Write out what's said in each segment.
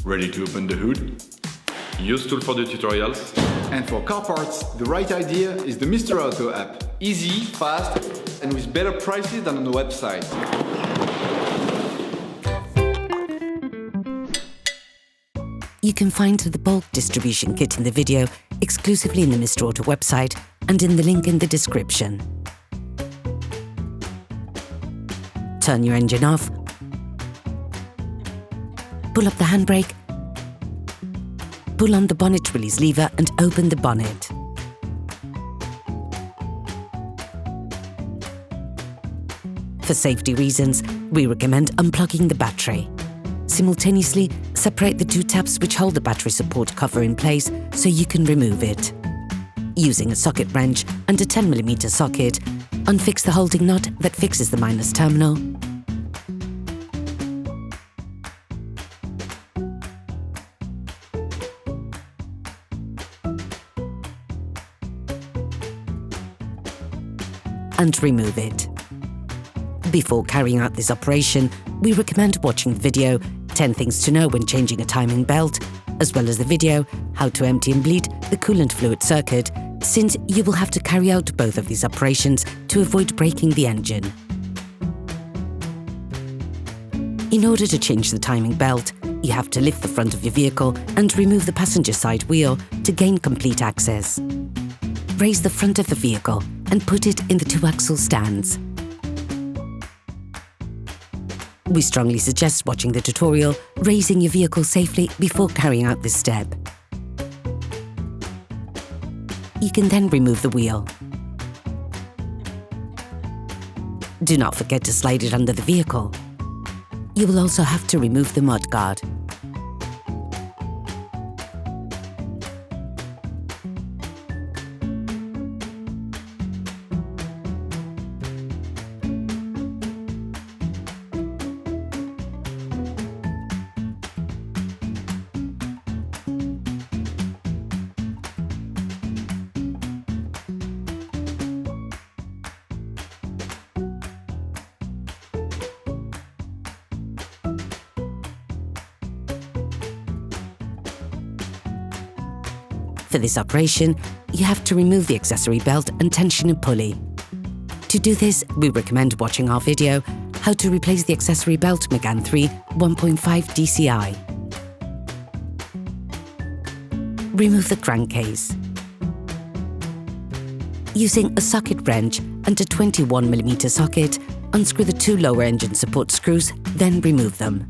Ready to open the hood? UseTool for the tutorials. And for car parts, the right idea is the Mr. Auto app. Easy, fast, and with better prices than on the website. You can find the bulk distribution kit in the video exclusively in the Mr. Auto website and in the link in the description. Turn your engine off, pull up the handbrake, pull on the bonnet release lever and open the bonnet. For safety reasons, we recommend unplugging the battery. Simultaneously, separate the two tabs which hold the battery support cover in place so you can remove it. Using a socket wrench and a 10mm socket, unfix the holding nut that fixes the minus terminal. And remove it. Before carrying out this operation, we recommend watching the video 10 things to know when changing a timing belt, as well as the video how to empty and bleed the coolant fluid circuit, since you will have to carry out both of these operations to avoid breaking the engine. In order to change the timing belt, you have to lift the front of your vehicle and remove the passenger side wheel to gain complete access. Raise the front of the vehicle and put it in the two-axle stands. We strongly suggest watching the tutorial, raising your vehicle safely before carrying out this step. You can then remove the wheel. Do not forget to slide it under the vehicle. You will also have to remove the mudguard. For this operation, you have to remove the accessory belt and tension a pulley. To do this, we recommend watching our video, How to Replace the Accessory Belt Megane 3 1.5 dCi. Remove the crankcase. Using a socket wrench and a 21mm socket, unscrew the two lower engine support screws, then remove them.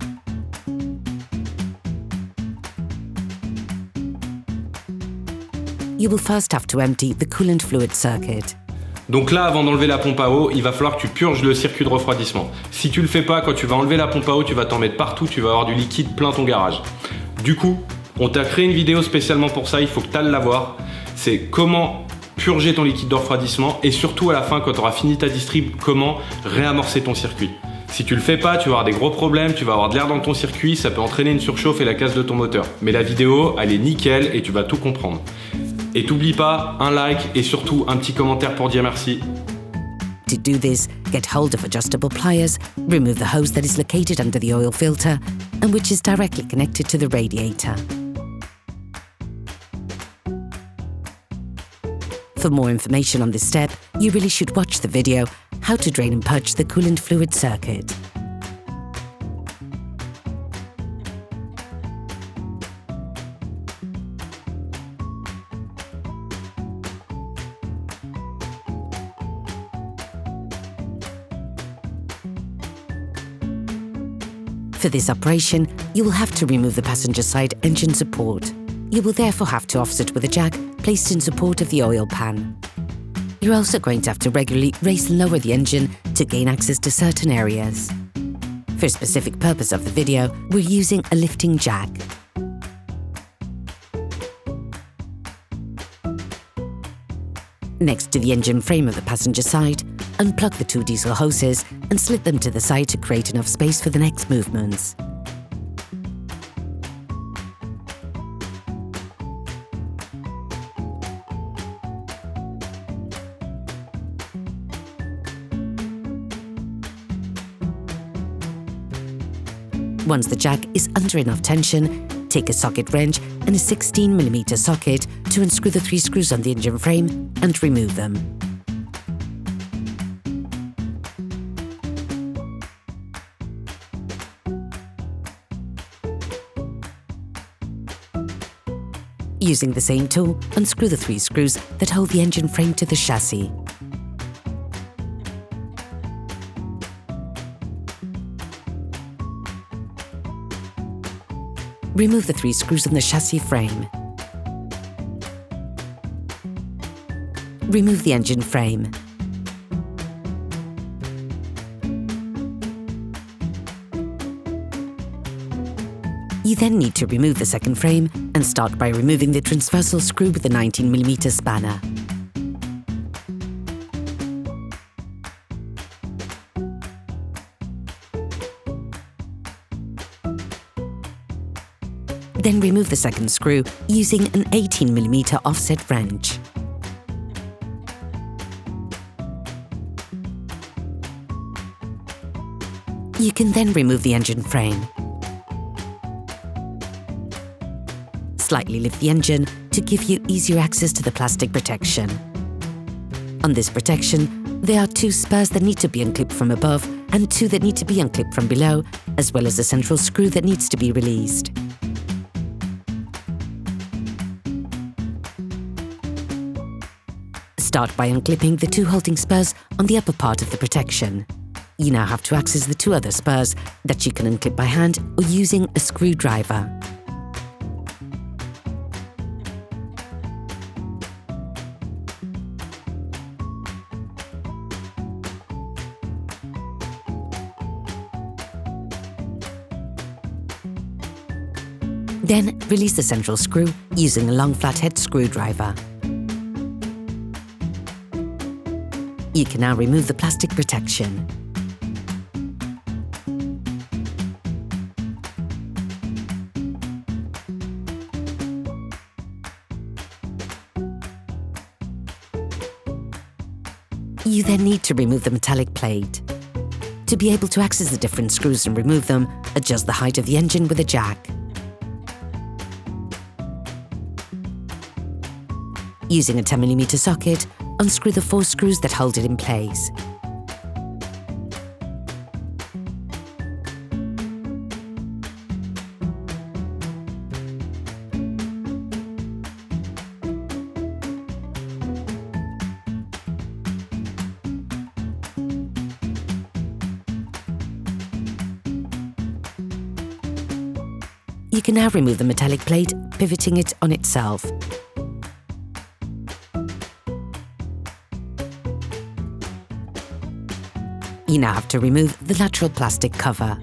You will first have to empty the coolant fluid circuit. Donc là, avant d'enlever la pompe à eau, il va falloir que tu purges le circuit de refroidissement. Si tu le fais pas, quand tu vas enlever la pompe à eau, tu vas t'en mettre partout, tu vas avoir du liquide plein ton garage. Du coup, on t'a créé une vidéo spécialement pour ça, il faut que tu ailles la voir. C'est comment purger ton liquide de refroidissement et surtout à la fin, quand tu auras fini ta distrib, comment réamorcer ton circuit. Si tu le fais pas, tu vas avoir des gros problèmes, tu vas avoir de l'air dans ton circuit, ça peut entraîner une surchauffe et la casse de ton moteur. Mais la vidéo, elle est nickel et tu vas tout comprendre. Et t'oublie pas, un like et surtout un petit commentaire pour dire merci. To do this, get hold of adjustable pliers, remove the hose that is located under the oil filter and which is directly connected to the radiator. For more information on this step, you really should watch the video, How to Drain and Purge the Coolant Fluid Circuit. For this operation, you will have to remove the passenger side engine support. You will therefore have to offset with a jack placed in support of the oil pan. You're also going to have to regularly raise and lower the engine to gain access to certain areas. For a specific purpose of the video, we're using a lifting jack. Next to the engine frame of the passenger side, unplug the two diesel hoses and slip them to the side to create enough space for the next movements. Once the jack is under enough tension, Take a socket wrench and a 16mm socket to unscrew the 3 screws on the engine frame and remove them. Using the same tool, unscrew the 3 screws that hold the engine frame to the chassis. Remove the 3 screws on the chassis frame. Remove the engine frame. You then need to remove the second frame and start by removing the transversal screw with the 19mm spanner. Then remove the second screw using an 18mm offset wrench. You can then remove the engine frame. Slightly lift the engine to give you easier access to the plastic protection. On this protection, there are 2 spurs that need to be unclipped from above and 2 that need to be unclipped from below, as well as a central screw that needs to be released. Start by unclipping the 2 holding spurs on the upper part of the protection. You now have to access the 2 other spurs that you can unclip by hand or using a screwdriver. Then release the central screw using a long flathead screwdriver. You can now remove the plastic protection. You then need to remove the metallic plate. To be able to access the different screws and remove them, adjust the height of the engine with a jack. Using a 10mm socket, unscrew the 4 screws that hold it in place. You can now remove the metallic plate, pivoting it on itself. You now have to remove the lateral plastic cover.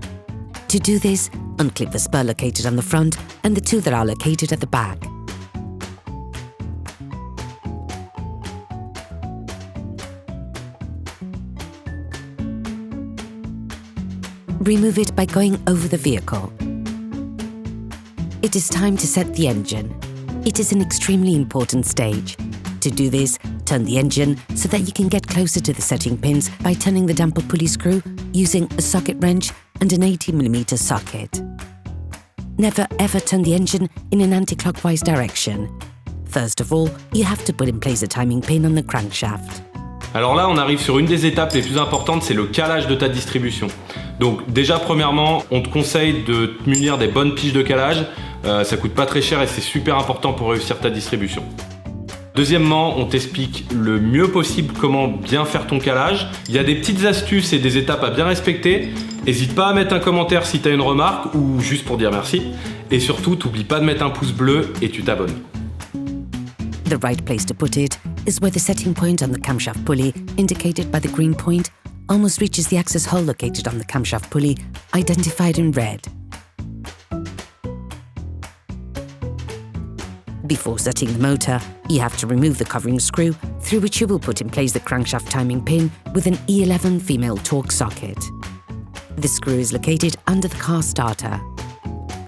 To do this, unclip the spur located on the front and the 2 that are located at the back. Remove it by going over the vehicle. It is time to set the engine. It is an extremely important stage. To do this, turn the engine so that you can get closer to the setting pins by turning the damper pulley screw using a socket wrench and an 18mm socket. Never ever turn the engine in an anti-clockwise direction. First of all, you have to put in place a timing pin on the crankshaft. Alors là, on arrive sur une des étapes les plus importantes, c'est le calage de ta distribution. Donc déjà, premièrement, on te conseille de te munir des bonnes piges de calage. Ça coûte pas très cher et c'est super important pour réussir ta distribution. Deuxièmement, on t'explique le mieux possible comment bien faire ton calage. Il y a des petites astuces et des étapes à bien respecter. N'hésite pas à mettre un commentaire si tu as une remarque ou juste pour dire merci. Et surtout, t'oublie pas de mettre un pouce bleu et tu t'abonnes. The right place to put it is where the setting point on the camshaft pulley, indicated by the green point, almost reaches the access hole located on the camshaft pulley, identified in red. Before setting the motor, you have to remove the covering screw, through which you will put in place the crankshaft timing pin with an E11 female Torx socket. The screw is located under the car starter.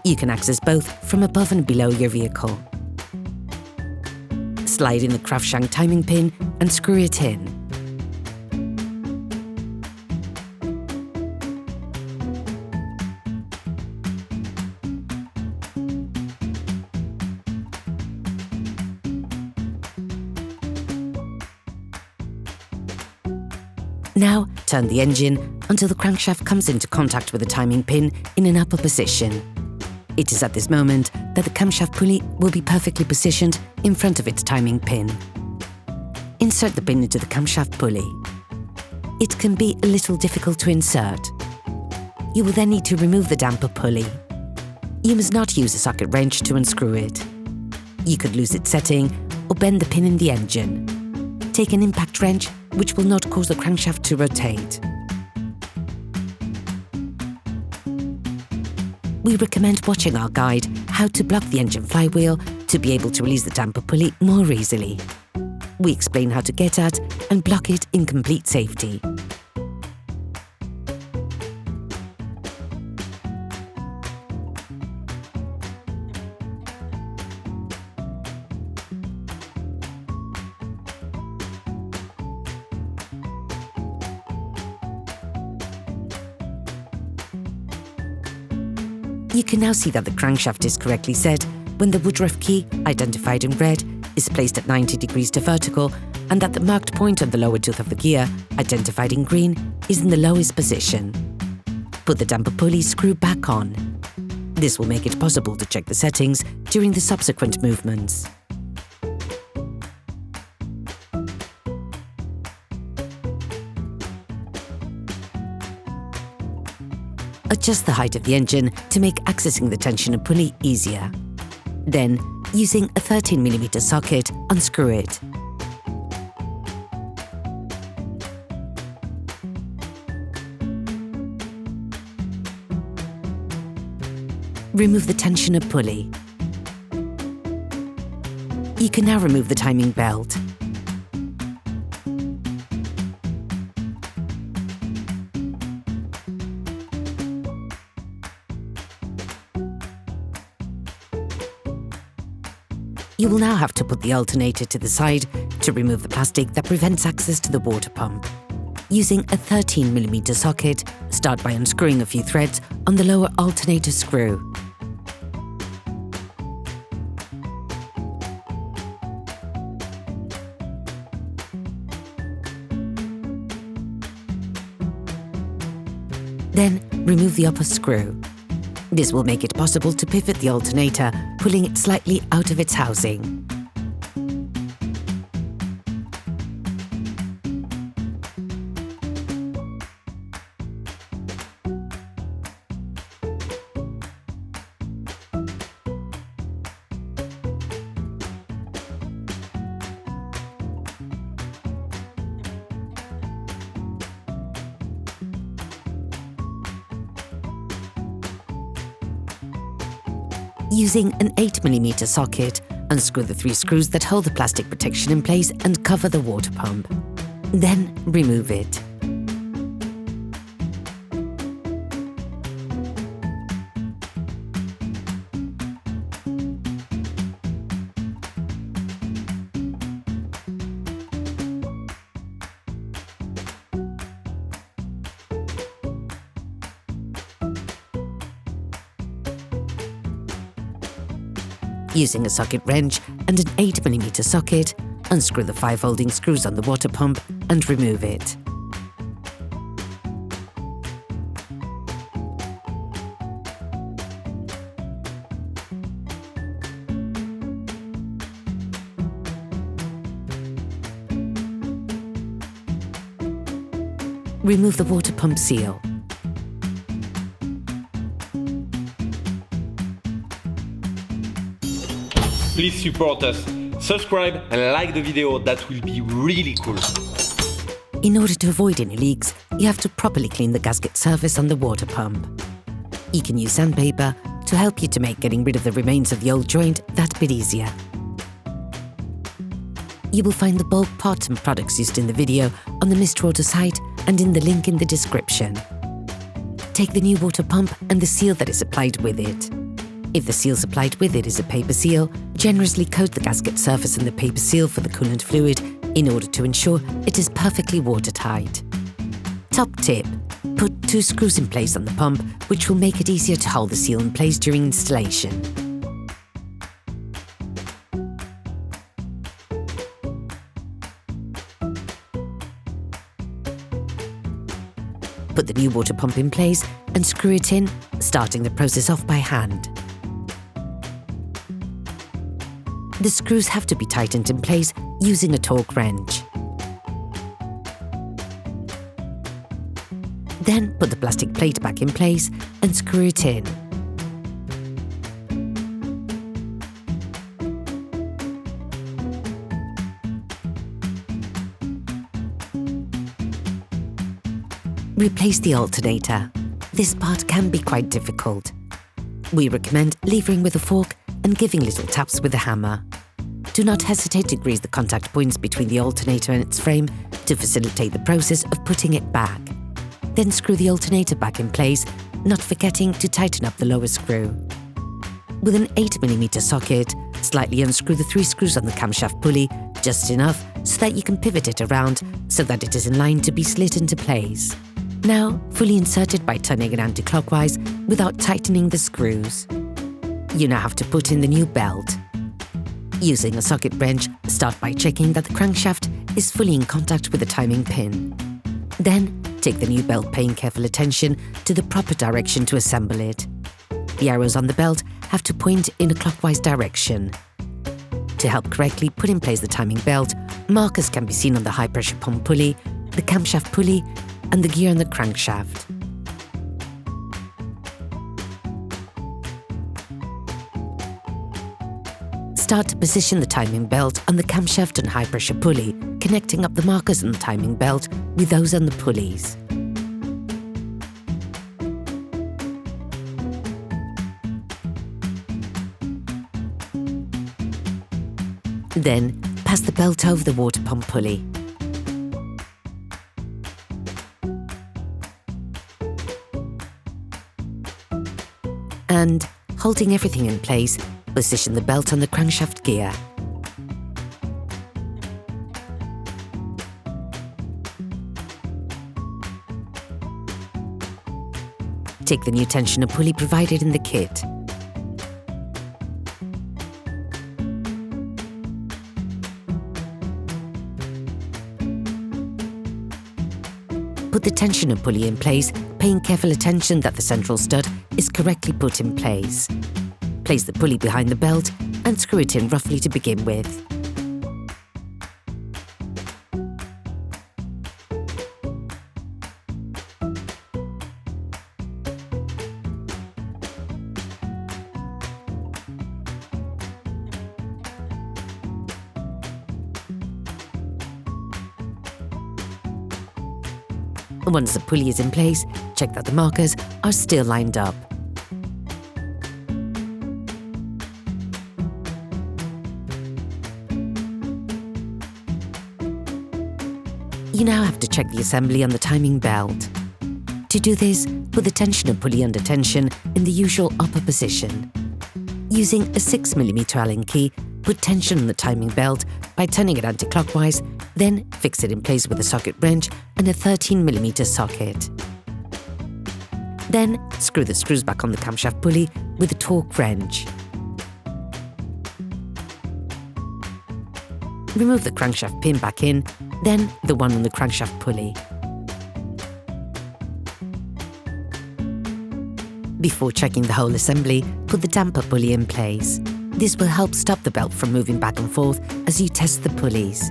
You can access both from above and below your vehicle. Slide in the crankshank timing pin and screw it in. Now, turn the engine until the crankshaft comes into contact with the timing pin in an upper position. It is at this moment that the camshaft pulley will be perfectly positioned in front of its timing pin. Insert the pin into the camshaft pulley. It can be a little difficult to insert. You will then need to remove the damper pulley. You must not use a socket wrench to unscrew it. You could lose its setting or bend the pin in the engine. Take an impact wrench, which will not cause the crankshaft to rotate. We recommend watching our guide, How to Block the Engine Flywheel, to be able to release the damper pulley more easily. We explain how to get at and block it in complete safety. You can now see that the crankshaft is correctly set when the woodruff key, identified in red, is placed at 90 degrees to vertical, and that the marked point on the lower tooth of the gear, identified in green, is in the lowest position. Put the damper pulley screw back on. This will make it possible to check the settings during the subsequent movements. Adjust the height of the engine to make accessing the tensioner pulley easier. Then, using a 13mm socket, unscrew it. Remove the tensioner pulley. You can now remove the timing belt. You will now have to put the alternator to the side to remove the plastic that prevents access to the water pump. Using a 13mm socket, start by unscrewing a few threads on the lower alternator screw. Then, remove the upper screw. This will make it possible to pivot the alternator, pulling it slightly out of its housing. Using an 8mm socket, unscrew the 3 screws that hold the plastic protection in place and cover the water pump. Then remove it. Using a socket wrench and an 8mm socket, unscrew the 5 holding screws on the water pump and remove it. Remove the water pump seal. Please support us. Subscribe and like the video, that will be really cool. In order to avoid any leaks, you have to properly clean the gasket surface on the water pump. You can use sandpaper to help you to make getting rid of the remains of the old joint that bit easier. You will find the bulk pot and products used in the video on the Mr. Auto site and in the link in the description. Take the new water pump and the seal that is applied with it. If the seal supplied with it is a paper seal, generously coat the gasket surface in the paper seal for the coolant fluid in order to ensure it is perfectly watertight. Top tip: put 2 screws in place on the pump, which will make it easier to hold the seal in place during installation. Put the new water pump in place and screw it in, starting the process off by hand. The screws have to be tightened in place using a Torx wrench. Then put the plastic plate back in place and screw it in. Replace the alternator. This part can be quite difficult. We recommend levering with a fork and giving little taps with a hammer. Do not hesitate to grease the contact points between the alternator and its frame to facilitate the process of putting it back. Then screw the alternator back in place, not forgetting to tighten up the lower screw. With an 8mm socket, slightly unscrew the 3 screws on the camshaft pulley, just enough so that you can pivot it around so that it is in line to be slid into place. Now, fully insert it by turning it anti-clockwise without tightening the screws. You now have to put in the new belt. Using a socket wrench, start by checking that the crankshaft is fully in contact with the timing pin. Then, take the new belt paying careful attention to the proper direction to assemble it. The arrows on the belt have to point in a clockwise direction. To help correctly put in place the timing belt, markers can be seen on the high-pressure pump pulley, the camshaft pulley, and the gear on the crankshaft. Start to position the timing belt on the camshaft and high-pressure pulley, connecting up the markers on the timing belt with those on the pulleys. Then, pass the belt over the water pump pulley. And, holding everything in place, position the belt on the crankshaft gear. Take the new tensioner pulley provided in the kit. Put the tensioner pulley in place, paying careful attention that the central stud is correctly put in place. Place the pulley behind the belt and screw it in roughly to begin with. Once the pulley is in place, check that the markers are still lined up. You now have to check the assembly on the timing belt. To do this, put the tensioner pulley under tension in the usual upper position. Using a 6mm Allen key, put tension on the timing belt by turning it anti-clockwise, then fix it in place with a socket wrench and a 13mm socket. Then, screw the screws back on the camshaft pulley with a Torx wrench. Remove the crankshaft pin back in, then the one on the crankshaft pulley. Before checking the whole assembly, put the damper pulley in place. This will help stop the belt from moving back and forth as you test the pulleys.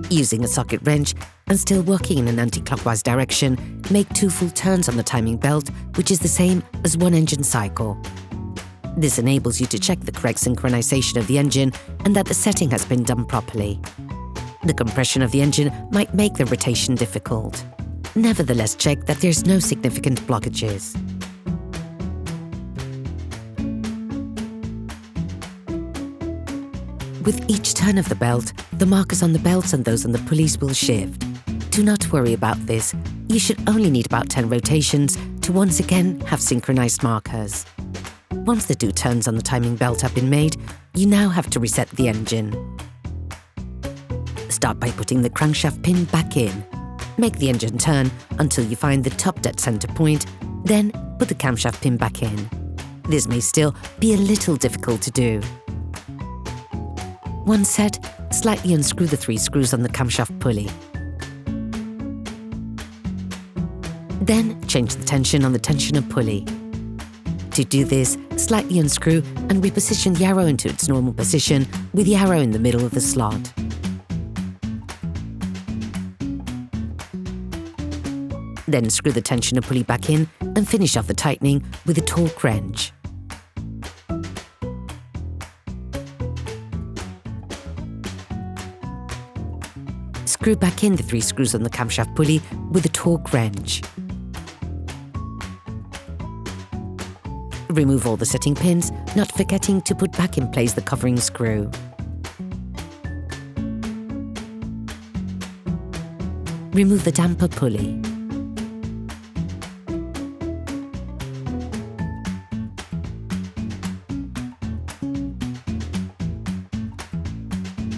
Using a socket wrench and still working in an anti-clockwise direction, make 2 full turns on the timing belt, which is the same as 1 engine cycle. This enables you to check the correct synchronization of the engine and that the setting has been done properly. The compression of the engine might make the rotation difficult. Nevertheless, check that there's no significant blockages. With each turn of the belt, the markers on the belts and those on the pulleys will shift. Do not worry about this. You should only need about 10 rotations to once again have synchronized markers. Once the 2 turns on the timing belt have been made, you now have to reset the engine. Start by putting the crankshaft pin back in. Make the engine turn until you find the top dead center point, then put the camshaft pin back in. This may still be a little difficult to do. Once set, slightly unscrew the 3 screws on the camshaft pulley. Then change the tension on the tensioner pulley. To do this, slightly unscrew and reposition the arrow into its normal position with the arrow in the middle of the slot. Then screw the tensioner pulley back in and finish off the tightening with a Torx wrench. Screw back in the 3 screws on the camshaft pulley with a Torx wrench. Remove all the setting pins, not forgetting to put back in place the covering screw. Remove the damper pulley.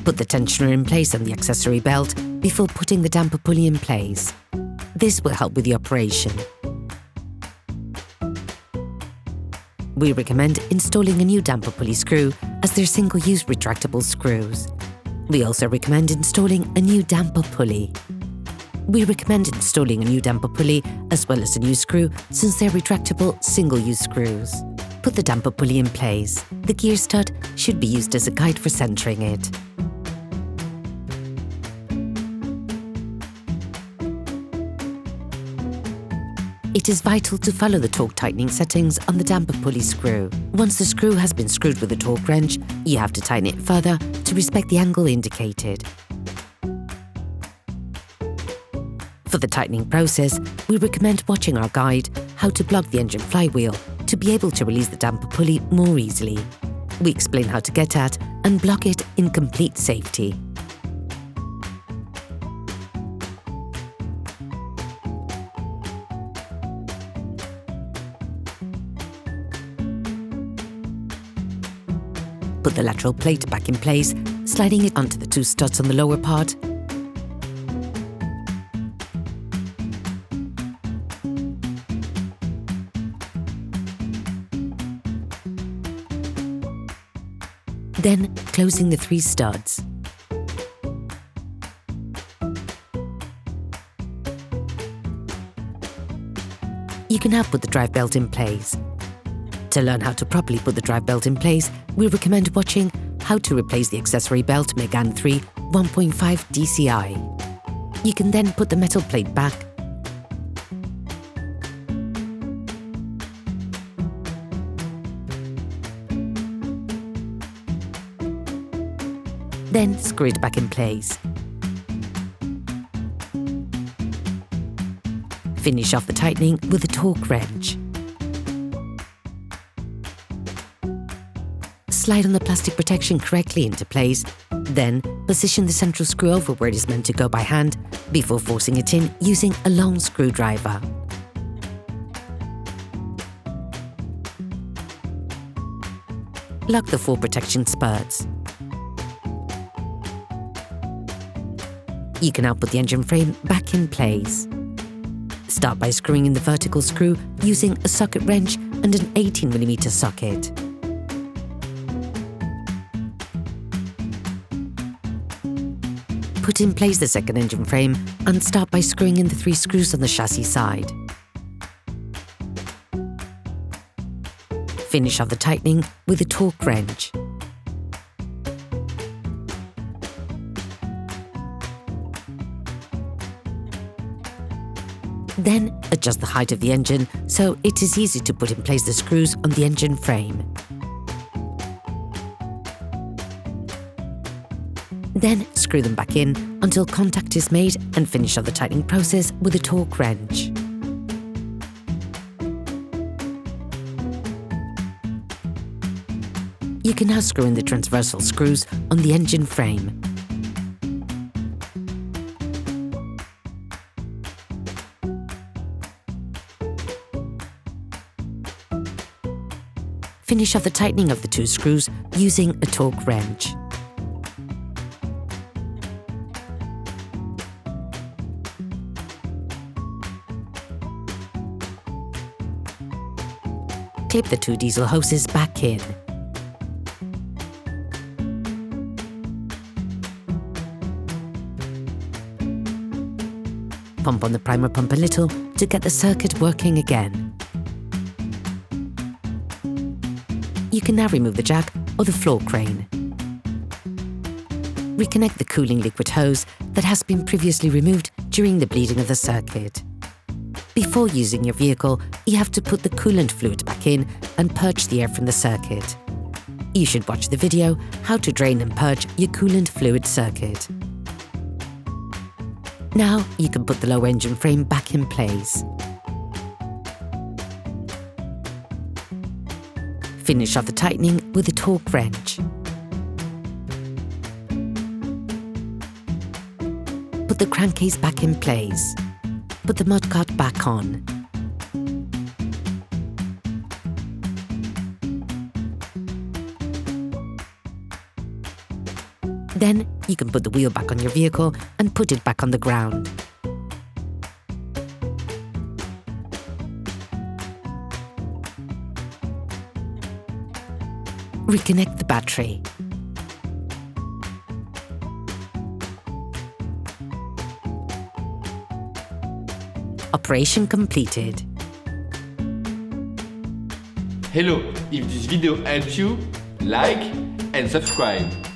Put the tensioner in place on the accessory belt before putting the damper pulley in place. This will help with the operation. We recommend installing a new damper pulley screw as they're single-use retractable screws. We also recommend installing a new damper pulley. We recommend installing a new damper pulley as well as a new screw since they're retractable single-use screws. Put the damper pulley in place. The gear stud should be used as a guide for centering it. It is vital to follow the torque tightening settings on the damper pulley screw. Once the screw has been screwed with a Torx wrench, you have to tighten it further to respect the angle indicated. For the tightening process, we recommend watching our guide, How to Block the Engine Flywheel, to be able to release the damper pulley more easily. We explain how to get at and block it in complete safety. Put the lateral plate back in place, sliding it onto the 2 studs on the lower part. Then closing the 3 studs. You can now put the drive belt in place. To learn how to properly put the drive belt in place, we recommend watching How to Replace the Accessory Belt Megane 3 1.5 dCi. You can then put the metal plate back, then screw it back in place. Finish off the tightening with a Torx wrench. Slide on the plastic protection correctly into place, then position the central screw over where it is meant to go by hand before forcing it in using a long screwdriver. Lock the 4 protection spurts. You can now put the engine frame back in place. Start by screwing in the vertical screw using a socket wrench and an 18mm socket. Put in place the second engine frame and start by screwing in the 3 screws on the chassis side. Finish off the tightening with a Torx wrench. Then adjust the height of the engine so it is easy to put in place the screws on the engine frame. Then screw them back in until contact is made and finish off the tightening process with a Torx wrench. You can now screw in the transversal screws on the engine frame. Finish off the tightening of the 2 screws using a Torx wrench. clip the 2 diesel hoses back in. Pump on the primer pump a little to get the circuit working again. You can now remove the jack or the floor crane. Reconnect the cooling liquid hose that has been previously removed during the bleeding of the circuit. Before using your vehicle, you have to put the coolant fluid back in and purge the air from the circuit. You should watch the video how to drain and purge your coolant fluid circuit. Now you can put the low engine frame back in place. Finish off the tightening with a torque wrench. Put the crankcase back in place. Put the mudguard back on. Then you can put the wheel back on your vehicle and put it back on the ground. Reconnect the battery. Operation completed. Hello, if this video helped you, like and subscribe.